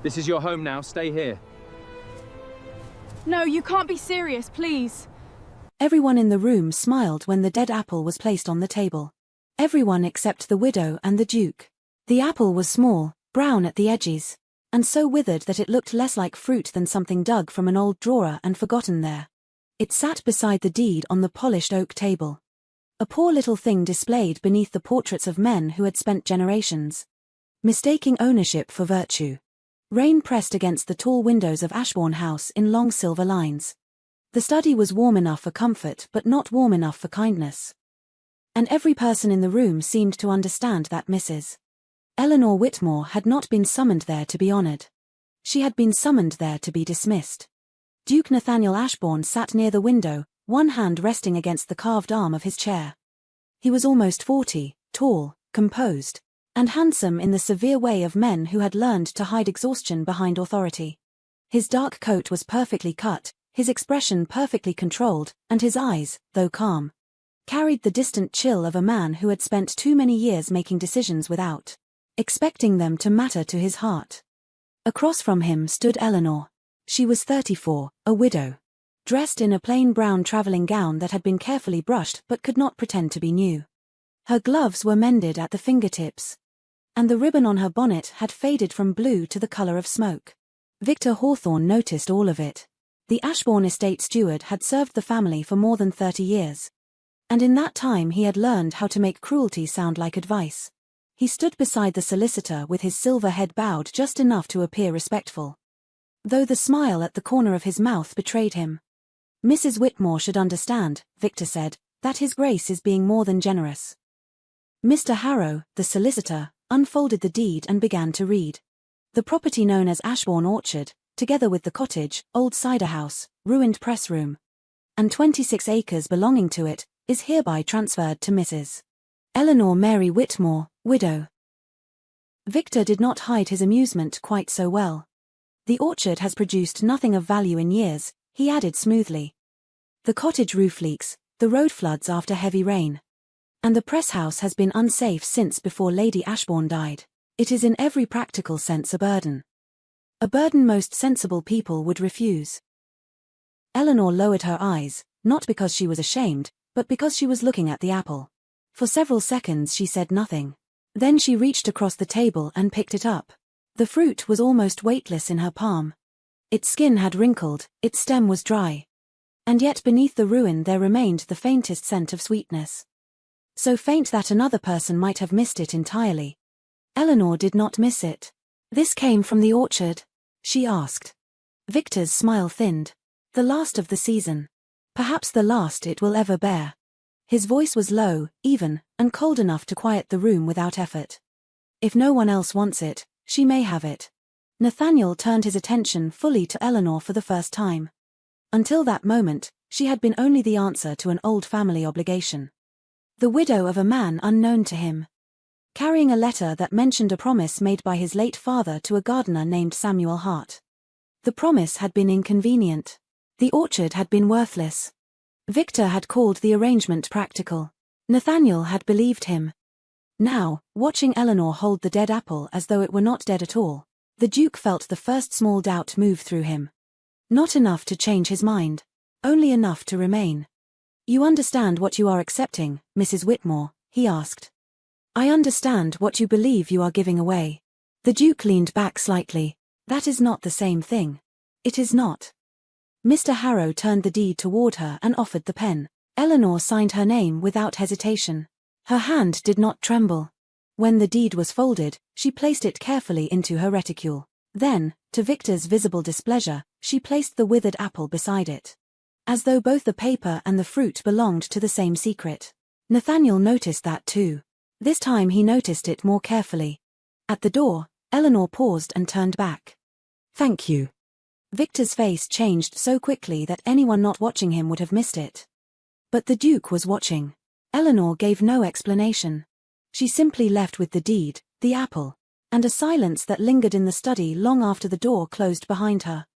This is your home now, stay here. No, you can't be serious, please. Everyone in the room smiled when the dead apple was placed on the table. Everyone except the widow and the Duke. The apple was small, brown at the edges, and so withered that it looked less like fruit than something dug from an old drawer and forgotten there. It sat beside the deed on the polished oak table. A poor little thing displayed beneath the portraits of men who had spent generations mistaking ownership for virtue. Rain pressed against the tall windows of Ashbourne House in long silver lines. The study was warm enough for comfort but not warm enough for kindness. And every person in the room seemed to understand that Mrs. Eleanor Whitmore had not been summoned there to be honoured. She had been summoned there to be dismissed. Duke Nathaniel Ashbourne sat near the window, one hand resting against the carved arm of his chair. He was almost 40, tall, composed, and handsome in the severe way of men who had learned to hide exhaustion behind authority. His dark coat was perfectly cut, his expression perfectly controlled, and his eyes, though calm, carried the distant chill of a man who had spent too many years making decisions without expecting them to matter to his heart. Across from him stood Eleanor. She was 34, a widow, dressed in a plain brown travelling gown that had been carefully brushed but could not pretend to be new. Her gloves were mended at the fingertips, and the ribbon on her bonnet had faded from blue to the colour of smoke. Victor Hawthorne noticed all of it. The Ashbourne estate steward had served the family for more than 30 years. And in that time he had learned how to make cruelty sound like advice. He stood beside the solicitor with his silver head bowed just enough to appear respectful, though the smile at the corner of his mouth betrayed him. Mrs. Whitmore should understand, Victor said, that His Grace is being more than generous. Mr. Harrow, the solicitor, unfolded the deed and began to read. The property known as Ashbourne Orchard, together with the cottage, old cider house, ruined press room, and 26 acres belonging to it, is hereby transferred to Mrs. Eleanor Mary Whitmore, widow. Victor did not hide his amusement quite so well. The orchard has produced nothing of value in years, he added smoothly. The cottage roof leaks, the road floods after heavy rain, and the press house has been unsafe since before Lady Ashbourne died. It is in every practical sense a burden. A burden most sensible people would refuse. Eleanor lowered her eyes, not because she was ashamed, but because she was looking at the apple. For several seconds she said nothing. Then she reached across the table and picked it up. The fruit was almost weightless in her palm. Its skin had wrinkled, its stem was dry. And yet beneath the ruin there remained the faintest scent of sweetness. So faint that another person might have missed it entirely. Eleanor did not miss it. "This came from the orchard?" she asked. Victor's smile thinned. "The last of the season. Perhaps the last it will ever bear." His voice was low, even, and cold enough to quiet the room without effort. "If no one else wants it, she may have it." Nathaniel turned his attention fully to Eleanor for the first time. Until that moment, she had been only the answer to an old family obligation. The widow of a man unknown to him, carrying a letter that mentioned a promise made by his late father to a gardener named Samuel Hart. The promise had been inconvenient. The orchard had been worthless. Victor had called the arrangement practical. Nathaniel had believed him. Now, watching Eleanor hold the dead apple as though it were not dead at all, the Duke felt the first small doubt move through him. Not enough to change his mind. Only enough to remain. "You understand what you are accepting, Mrs. Whitmore?" he asked. "I understand what you believe you are giving away." The Duke leaned back slightly. "That is not the same thing." "It is not." Mr. Harrow turned the deed toward her and offered the pen. Eleanor signed her name without hesitation. Her hand did not tremble. When the deed was folded, she placed it carefully into her reticule. Then, to Victor's visible displeasure, she placed the withered apple beside it, as though both the paper and the fruit belonged to the same secret. Nathaniel noticed that too. This time he noticed it more carefully. At the door, Eleanor paused and turned back. "Thank you." Victor's face changed so quickly that anyone not watching him would have missed it. But the Duke was watching. Eleanor gave no explanation. She simply left with the deed, the apple, and a silence that lingered in the study long after the door closed behind her.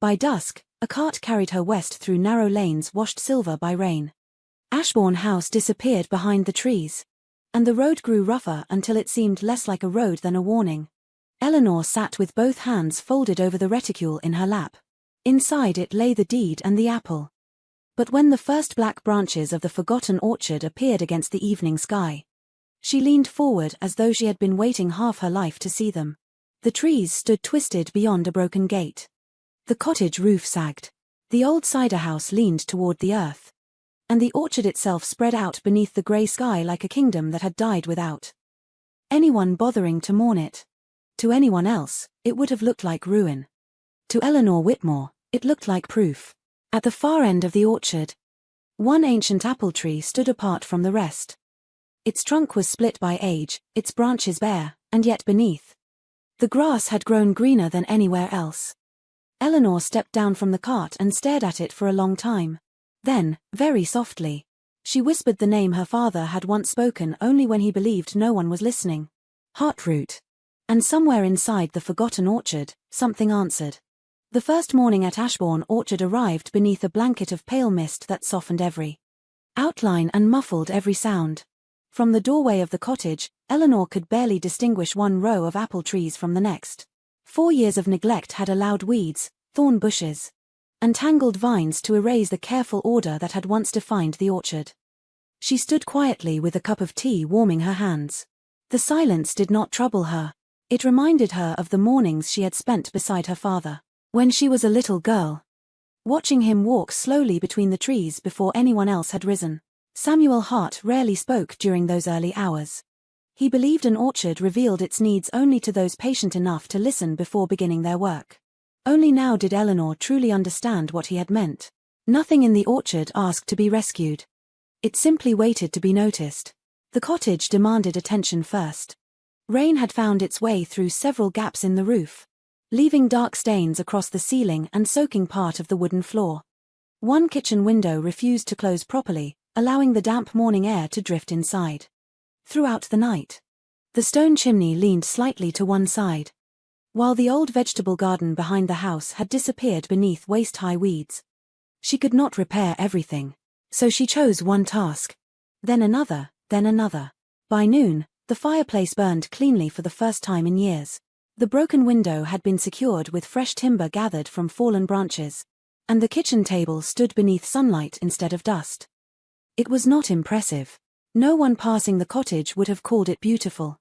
By dusk, a cart carried her west through narrow lanes washed silver by rain. Ashbourne House disappeared behind the trees, and the road grew rougher until it seemed less like a road than a warning. Eleanor sat with both hands folded over the reticule in her lap. Inside it lay the deed and the apple. But when the first black branches of the forgotten orchard appeared against the evening sky, she leaned forward as though she had been waiting half her life to see them. The trees stood twisted beyond a broken gate. The cottage roof sagged. The old cider house leaned toward the earth. And the orchard itself spread out beneath the grey sky like a kingdom that had died without anyone bothering to mourn it. To anyone else, it would have looked like ruin. To Eleanor Whitmore, it looked like proof. At the far end of the orchard, one ancient apple tree stood apart from the rest. Its trunk was split by age, its branches bare, and yet beneath, the grass had grown greener than anywhere else. Eleanor stepped down from the cart and stared at it for a long time. Then, very softly, she whispered the name her father had once spoken only when he believed no one was listening. Heartroot. And somewhere inside the forgotten orchard, something answered. The first morning at Ashbourne Orchard arrived beneath a blanket of pale mist that softened every outline and muffled every sound. From the doorway of the cottage, Eleanor could barely distinguish one row of apple trees from the next. 4 years of neglect had allowed weeds, thorn bushes, and tangled vines to erase the careful order that had once defined the orchard. She stood quietly with a cup of tea warming her hands. The silence did not trouble her. It reminded her of the mornings she had spent beside her father, when she was a little girl, watching him walk slowly between the trees before anyone else had risen. Samuel Hart rarely spoke during those early hours. He believed an orchard revealed its needs only to those patient enough to listen before beginning their work. Only now did Eleanor truly understand what he had meant. Nothing in the orchard asked to be rescued. It simply waited to be noticed. The cottage demanded attention first. Rain had found its way through several gaps in the roof, leaving dark stains across the ceiling and soaking part of the wooden floor. One kitchen window refused to close properly, allowing the damp morning air to drift inside. Throughout the night, the stone chimney leaned slightly to one side, while the old vegetable garden behind the house had disappeared beneath waist-high weeds. She could not repair everything, so she chose one task, then another, then another. By noon, the fireplace burned cleanly for the first time in years. The broken window had been secured with fresh timber gathered from fallen branches, and the kitchen table stood beneath sunlight instead of dust. It was not impressive. No one passing the cottage would have called it beautiful.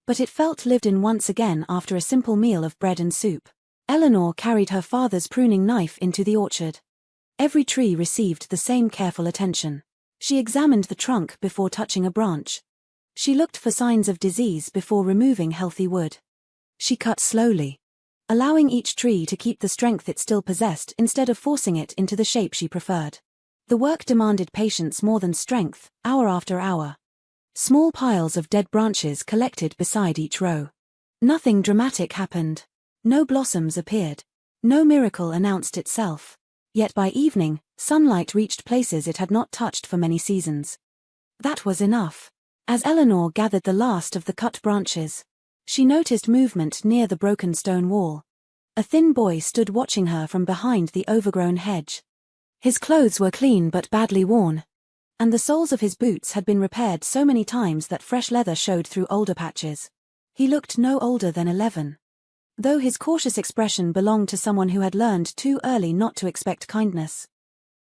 But it felt lived in once again after a simple meal of bread and soup. Eleanor carried her father's pruning knife into the orchard. Every tree received the same careful attention. She examined the trunk before touching a branch. She looked for signs of disease before removing healthy wood. She cut slowly, allowing each tree to keep the strength it still possessed instead of forcing it into the shape she preferred. The work demanded patience more than strength, hour after hour. Small piles of dead branches collected beside each row. Nothing dramatic happened. No blossoms appeared. No miracle announced itself. Yet by evening, sunlight reached places it had not touched for many seasons. That was enough. As Eleanor gathered the last of the cut branches, she noticed movement near the broken stone wall. A thin boy stood watching her from behind the overgrown hedge. His clothes were clean but badly worn, and the soles of his boots had been repaired so many times that fresh leather showed through older patches. He looked no older than 11. Though his cautious expression belonged to someone who had learned too early not to expect kindness.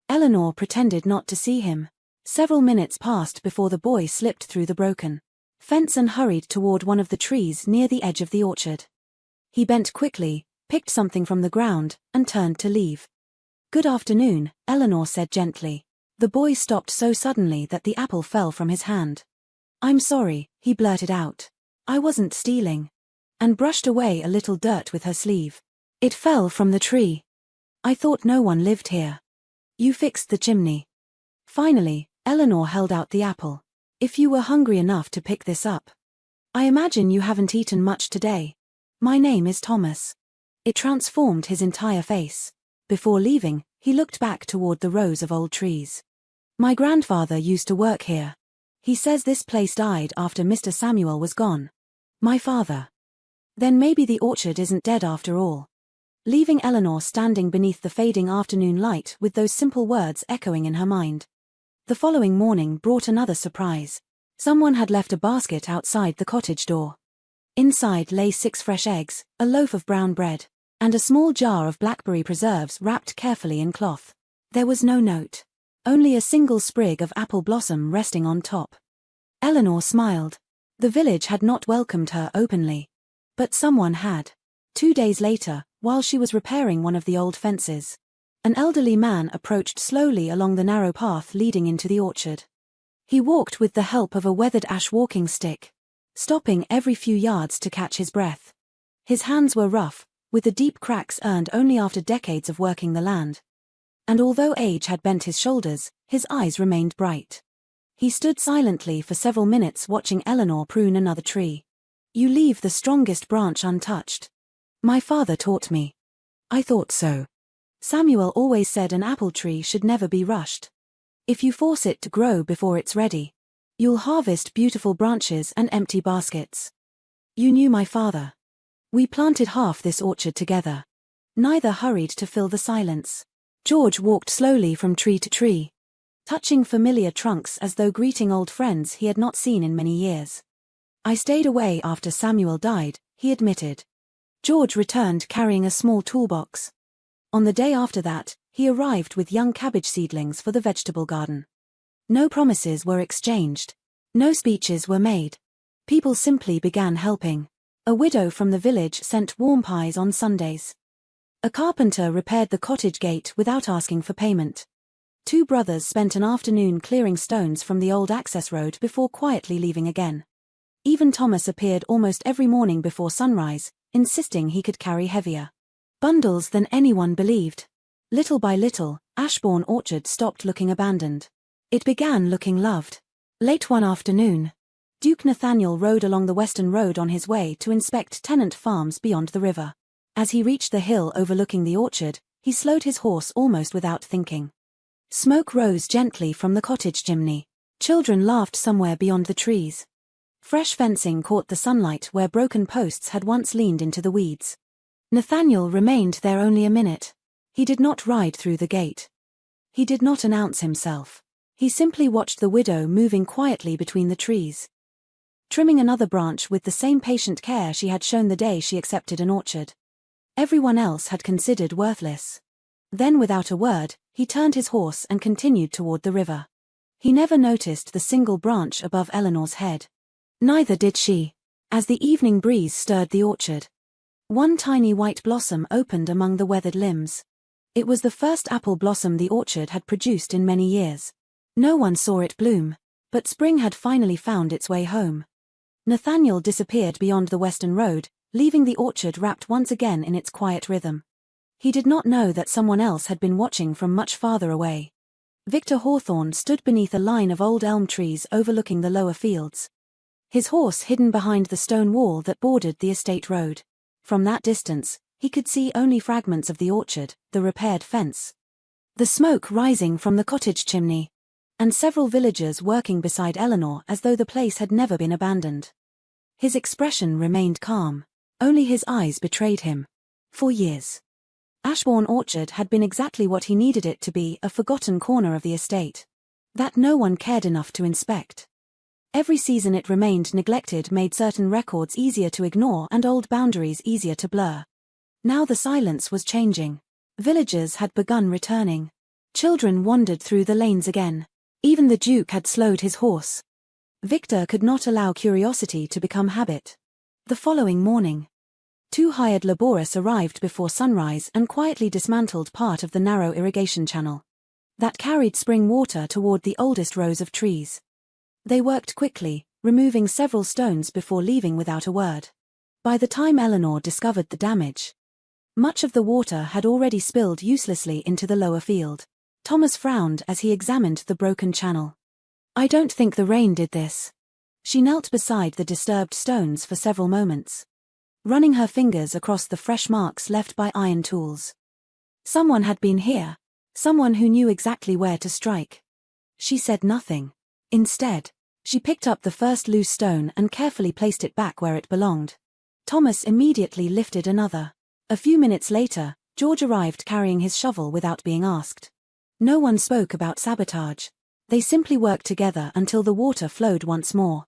Eleanor pretended not to see him. Several minutes passed before the boy slipped through the broken fence and hurried toward one of the trees near the edge of the orchard. He bent quickly, picked something from the ground, and turned to leave. "Good afternoon," Eleanor said gently. The boy stopped so suddenly that the apple fell from his hand. "I'm sorry," he blurted out. "I wasn't stealing," and brushed away a little dirt with her sleeve. "It fell from the tree. I thought no one lived here. You fixed the chimney." Finally, Eleanor held out the apple. "If you were hungry enough to pick this up. I imagine you haven't eaten much today. My name is Thomas." It transformed his entire face. Before leaving, he looked back toward the rows of old trees. "My grandfather used to work here. He says this place died after Mr. Samuel was gone." "My father. Then maybe the orchard isn't dead after all." Leaving Eleanor standing beneath the fading afternoon light with those simple words echoing in her mind. The following morning brought another surprise. Someone had left a basket outside the cottage door. Inside lay 6 fresh eggs, a loaf of brown bread, and a small jar of blackberry preserves wrapped carefully in cloth. There was no note. Only a single sprig of apple blossom resting on top. Eleanor smiled. The village had not welcomed her openly. But someone had. 2 days later, while she was repairing one of the old fences, an elderly man approached slowly along the narrow path leading into the orchard. He walked with the help of a weathered ash walking stick, stopping every few yards to catch his breath. His hands were rough, with the deep cracks earned only after decades of working the land. And although age had bent his shoulders, his eyes remained bright. He stood silently for several minutes watching Eleanor prune another tree. "You leave the strongest branch untouched. My father taught me." "I thought so. Samuel always said an apple tree should never be rushed. If you force it to grow before it's ready, you'll harvest beautiful branches and empty baskets." "You knew my father." "We planted half this orchard together." Neither hurried to fill the silence. George walked slowly from tree to tree, touching familiar trunks as though greeting old friends he had not seen in many years. "I stayed away after Samuel died," he admitted. George returned carrying a small toolbox. On the day after that, he arrived with young cabbage seedlings for the vegetable garden. No promises were exchanged. No speeches were made. People simply began helping. A widow from the village sent warm pies on Sundays. A carpenter repaired the cottage gate without asking for payment. 2 brothers spent an afternoon clearing stones from the old access road before quietly leaving again. Even Thomas appeared almost every morning before sunrise, insisting he could carry heavier bundles than anyone believed. Little by little, Ashbourne Orchard stopped looking abandoned. It began looking loved. Late one afternoon, Duke Nathaniel rode along the western road on his way to inspect tenant farms beyond the river. As he reached the hill overlooking the orchard, he slowed his horse almost without thinking. Smoke rose gently from the cottage chimney. Children laughed somewhere beyond the trees. Fresh fencing caught the sunlight where broken posts had once leaned into the weeds. Nathaniel remained there only a minute. He did not ride through the gate. He did not announce himself. He simply watched the widow moving quietly between the trees, trimming another branch with the same patient care she had shown the day she accepted an orchard. Everyone else had considered worthless. Then without a word, he turned his horse and continued toward the river. He never noticed the single branch above Eleanor's head. Neither did she. As the evening breeze stirred the orchard, one tiny white blossom opened among the weathered limbs. It was the first apple blossom the orchard had produced in many years. No one saw it bloom, but spring had finally found its way home. Nathaniel disappeared beyond the western road, leaving the orchard wrapped once again in its quiet rhythm. He did not know that someone else had been watching from much farther away. Victor Hawthorne stood beneath a line of old elm trees overlooking the lower fields, his horse hidden behind the stone wall that bordered the estate road. From that distance, he could see only fragments of the orchard, the repaired fence, the smoke rising from the cottage chimney, and several villagers working beside Eleanor as though the place had never been abandoned. His expression remained calm. Only his eyes betrayed him. For years, Ashbourne Orchard had been exactly what he needed it to be, a forgotten corner of the estate that no one cared enough to inspect. Every season it remained neglected made certain records easier to ignore and old boundaries easier to blur. Now the silence was changing. Villagers had begun returning. Children wandered through the lanes again. Even the Duke had slowed his horse. Victor could not allow curiosity to become habit. The following morning, 2 hired labourers arrived before sunrise and quietly dismantled part of the narrow irrigation channel that carried spring water toward the oldest rows of trees. They worked quickly, removing several stones before leaving without a word. By the time Eleanor discovered the damage, much of the water had already spilled uselessly into the lower field. Thomas frowned as he examined the broken channel. "I don't think the rain did this." She knelt beside the disturbed stones for several moments, running her fingers across the fresh marks left by iron tools. Someone had been here, someone who knew exactly where to strike. She said nothing. Instead, she picked up the first loose stone and carefully placed it back where it belonged. Thomas immediately lifted another. A few minutes later, George arrived carrying his shovel without being asked. No one spoke about sabotage. They simply worked together until the water flowed once more.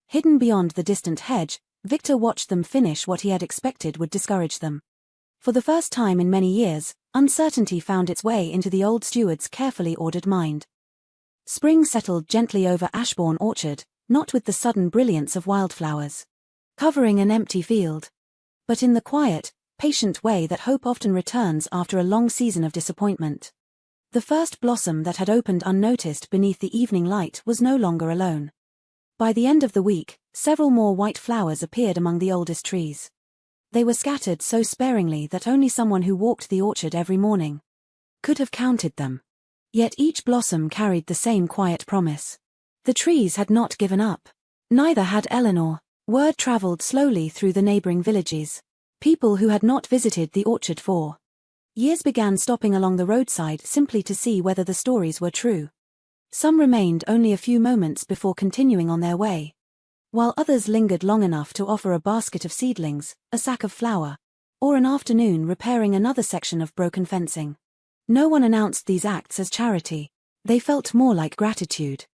Hidden beyond the distant hedge, Victor watched them finish what he had expected would discourage them. For the first time in many years, uncertainty found its way into the old steward's carefully ordered mind. Spring settled gently over Ashbourne Orchard, not with the sudden brilliance of wildflowers covering an empty field, but in the quiet, patient way that hope often returns after a long season of disappointment. The first blossom that had opened unnoticed beneath the evening light was no longer alone. By the end of the week, several more white flowers appeared among the oldest trees. They were scattered so sparingly that only someone who walked the orchard every morning could have counted them. Yet each blossom carried the same quiet promise. The trees had not given up. Neither had Eleanor. Word traveled slowly through the neighboring villages. People who had not visited the orchard for years began stopping along the roadside simply to see whether the stories were true. Some remained only a few moments before continuing on their way, while others lingered long enough to offer a basket of seedlings, a sack of flour, or an afternoon repairing another section of broken fencing. No one announced these acts as charity. They felt more like gratitude.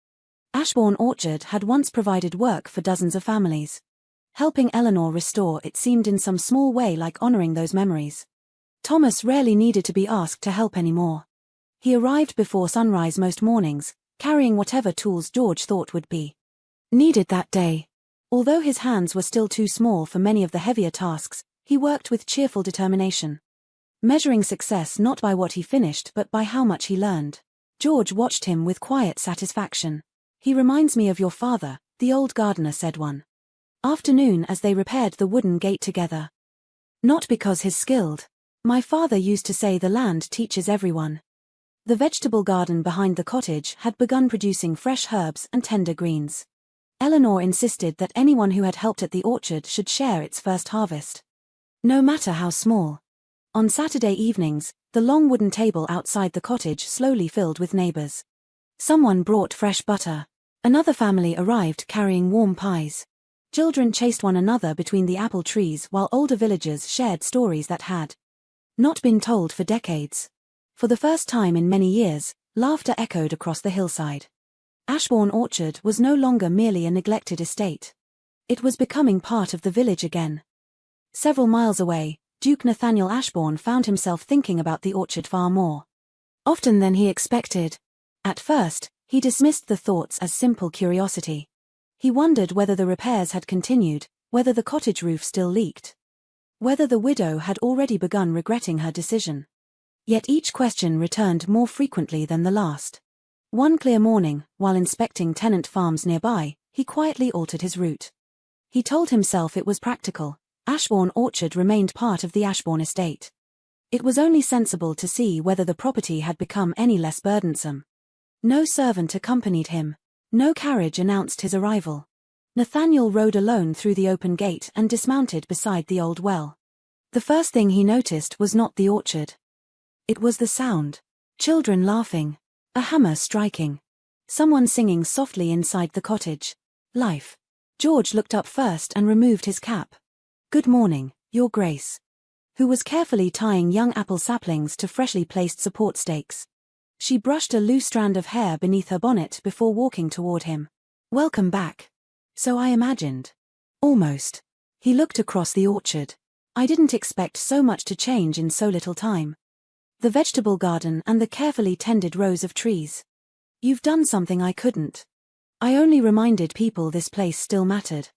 Ashbourne Orchard had once provided work for dozens of families. Helping Eleanor restore it seemed in some small way like honoring those memories. Thomas rarely needed to be asked to help anymore. He arrived before sunrise most mornings, carrying whatever tools George thought would be needed that day. Although his hands were still too small for many of the heavier tasks, he worked with cheerful determination, measuring success not by what he finished but by how much he learned. George watched him with quiet satisfaction. "He reminds me of your father," the old gardener said one afternoon as they repaired the wooden gate together. "Not because he's skilled. My father used to say the land teaches everyone." The vegetable garden behind the cottage had begun producing fresh herbs and tender greens. Eleanor insisted that anyone who had helped at the orchard should share its first harvest, no matter how small. On Saturday evenings, the long wooden table outside the cottage slowly filled with neighbors. Someone brought fresh butter. Another family arrived carrying warm pies. Children chased one another between the apple trees while older villagers shared stories that had not been told for decades. For the first time in many years, laughter echoed across the hillside. Ashbourne Orchard was no longer merely a neglected estate. It was becoming part of the village again. Several miles away, Duke Nathaniel Ashbourne found himself thinking about the orchard far more often than he expected. At first, he dismissed the thoughts as simple curiosity. He wondered whether the repairs had continued, whether the cottage roof still leaked, whether the widow had already begun regretting her decision. Yet each question returned more frequently than the last. One clear morning, while inspecting tenant farms nearby, he quietly altered his route. He told himself it was practical. Ashbourne Orchard remained part of the Ashbourne estate. It was only sensible to see whether the property had become any less burdensome. No servant accompanied him. No carriage announced his arrival. Nathaniel rode alone through the open gate and dismounted beside the old well. The first thing he noticed was not the orchard. It was the sound. Children laughing. A hammer striking. Someone singing softly inside the cottage. Life. George looked up first and removed his cap. "Good morning, Your Grace," who was carefully tying young apple saplings to freshly placed support stakes. She brushed a loose strand of hair beneath her bonnet before walking toward him. "Welcome back." "So I imagined." "Almost." He looked across the orchard. "I didn't expect so much to change in so little time. The vegetable garden and the carefully tended rows of trees. You've done something I couldn't. I only reminded people this place still mattered."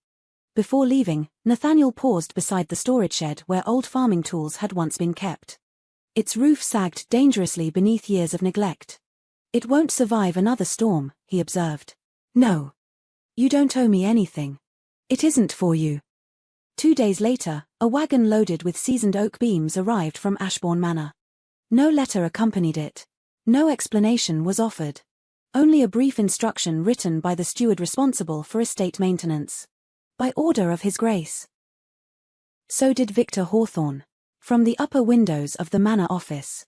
Before leaving, Nathaniel paused beside the storage shed where old farming tools had once been kept. Its roof sagged dangerously beneath years of neglect. "It won't survive another storm," he observed. "No. You don't owe me anything. It isn't for you." 2 days later, a wagon loaded with seasoned oak beams arrived from Ashbourne Manor. No letter accompanied it. No explanation was offered. Only a brief instruction written by the steward responsible for estate maintenance. "By order of His Grace." So did Victor Hawthorne. From the upper windows of the manor office,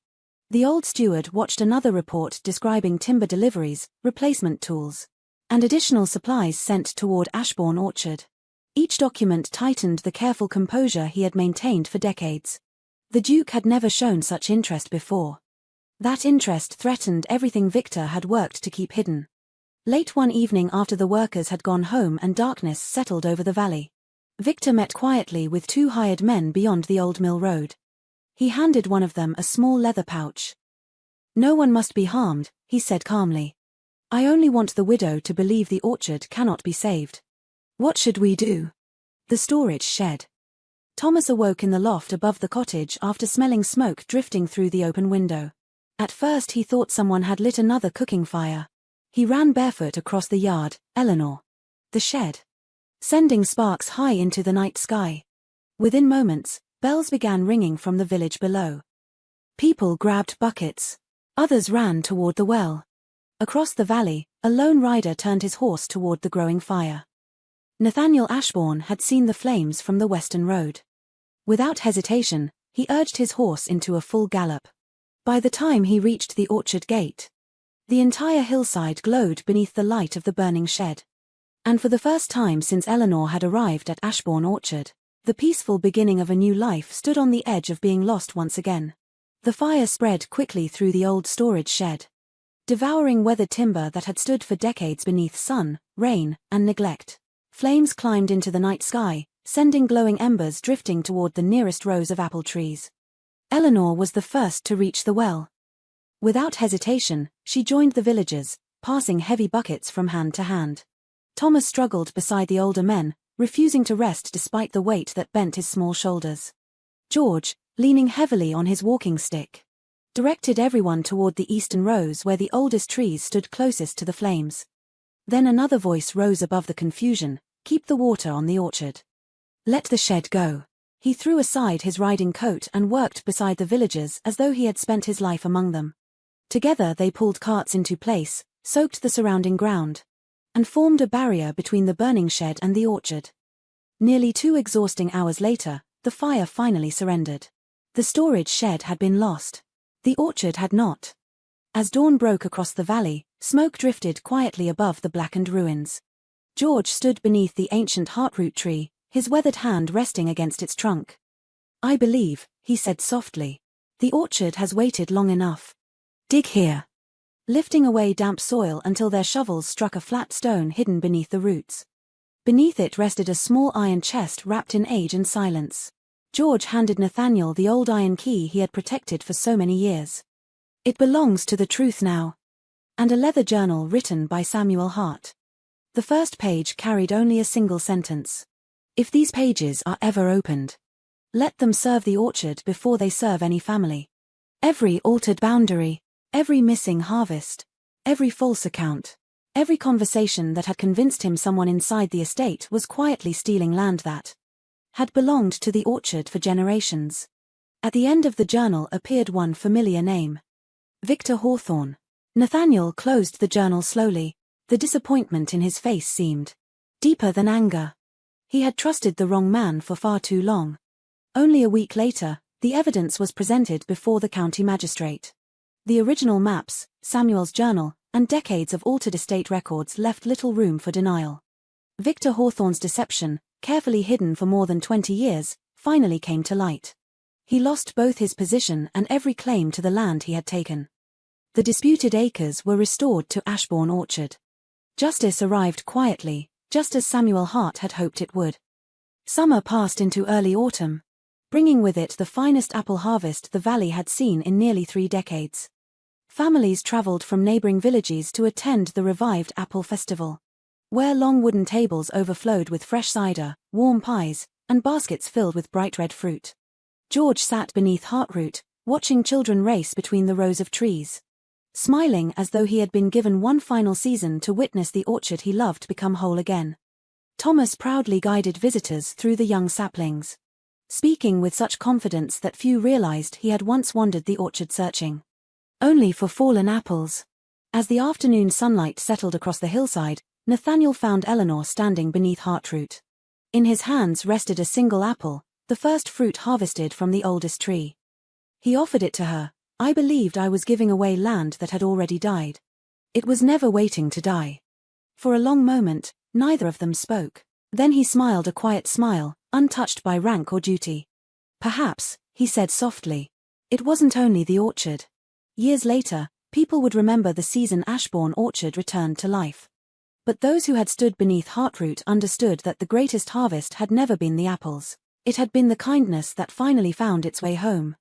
the old steward watched another report describing timber deliveries, replacement tools, and additional supplies sent toward Ashbourne Orchard. Each document tightened the careful composure he had maintained for decades. The Duke had never shown such interest before. That interest threatened everything Victor had worked to keep hidden. Late one evening after the workers had gone home and darkness settled over the valley, Victor met quietly with two hired men beyond the old mill road. He handed one of them a small leather pouch. "No one must be harmed," he said calmly. "I only want the widow to believe the orchard cannot be saved." "What should we do?" "The storage shed." Thomas awoke in the loft above the cottage after smelling smoke drifting through the open window. At first he thought someone had lit another cooking fire. He ran barefoot across the yard. Eleanor. The shed. Sending sparks high into the night sky. Within moments, bells began ringing from the village below. People grabbed buckets. Others ran toward the well. Across the valley, a lone rider turned his horse toward the growing fire. Nathaniel Ashbourne had seen the flames from the western road. Without hesitation, he urged his horse into a full gallop. By the time he reached the orchard gate, the entire hillside glowed beneath the light of the burning shed. And for the first time since Eleanor had arrived at Ashbourne Orchard, the peaceful beginning of a new life stood on the edge of being lost once again. The fire spread quickly through the old storage shed, devouring weathered timber that had stood for decades beneath sun, rain, and neglect. Flames climbed into the night sky, sending glowing embers drifting toward the nearest rows of apple trees. Eleanor was the first to reach the well. Without hesitation, she joined the villagers, passing heavy buckets from hand to hand. Thomas struggled beside the older men, refusing to rest despite the weight that bent his small shoulders. George, leaning heavily on his walking stick, directed everyone toward the eastern rows where the oldest trees stood closest to the flames. Then another voice rose above the confusion: "Keep the water on the orchard. Let the shed go." He threw aside his riding coat and worked beside the villagers as though he had spent his life among them. Together they pulled carts into place, soaked the surrounding ground, and formed a barrier between the burning shed and the orchard. Nearly 2 exhausting hours later, the fire finally surrendered. The storage shed had been lost. The orchard had not. As dawn broke across the valley, smoke drifted quietly above the blackened ruins. George stood beneath the ancient heartroot tree, his weathered hand resting against its trunk. "I believe," he said softly, "the orchard has waited long enough. Dig here." Lifting away damp soil until their shovels struck a flat stone hidden beneath the roots. Beneath it rested a small iron chest wrapped in age and silence. George handed Nathaniel the old iron key he had protected for so many years. "It belongs to the truth now." And a leather journal written by Samuel Hart. The first page carried only a single sentence. "If these pages are ever opened, let them serve the orchard before they serve any family. Every altered boundary, every missing harvest, every false account, every conversation that had convinced him someone inside the estate was quietly stealing land that had belonged to the orchard for generations." At the end of the journal appeared one familiar name: Victor Hawthorne. Nathaniel closed the journal slowly. The disappointment in his face seemed deeper than anger. He had trusted the wrong man for far too long. Only a week later, the evidence was presented before the county magistrate. The original maps, Samuel's journal, and decades of altered estate records left little room for denial. Victor Hawthorne's deception, carefully hidden for more than 20 years, finally came to light. He lost both his position and every claim to the land he had taken. The disputed acres were restored to Ashbourne Orchard. Justice arrived quietly, just as Samuel Hart had hoped it would. Summer passed into early autumn, bringing with it the finest apple harvest the valley had seen in nearly 3 decades. Families traveled from neighboring villages to attend the revived apple festival, where long wooden tables overflowed with fresh cider, warm pies, and baskets filled with bright red fruit. George sat beneath heartroot, watching children race between the rows of trees, smiling as though he had been given one final season to witness the orchard he loved become whole again. Thomas proudly guided visitors through the young saplings, speaking with such confidence that few realized he had once wandered the orchard searching only for fallen apples. As the afternoon sunlight settled across the hillside, Nathaniel found Eleanor standing beneath heartroot. In his hands rested a single apple, the first fruit harvested from the oldest tree. He offered it to her. "I believed I was giving away land that had already died. It was never waiting to die." For a long moment, neither of them spoke. Then he smiled a quiet smile, untouched by rank or duty. "Perhaps," he said softly, "it wasn't only the orchard. Years later, people would remember the season Ashbourne Orchard returned to life. But those who had stood beneath Heartroot understood that the greatest harvest had never been the apples. It had been the kindness that finally found its way home.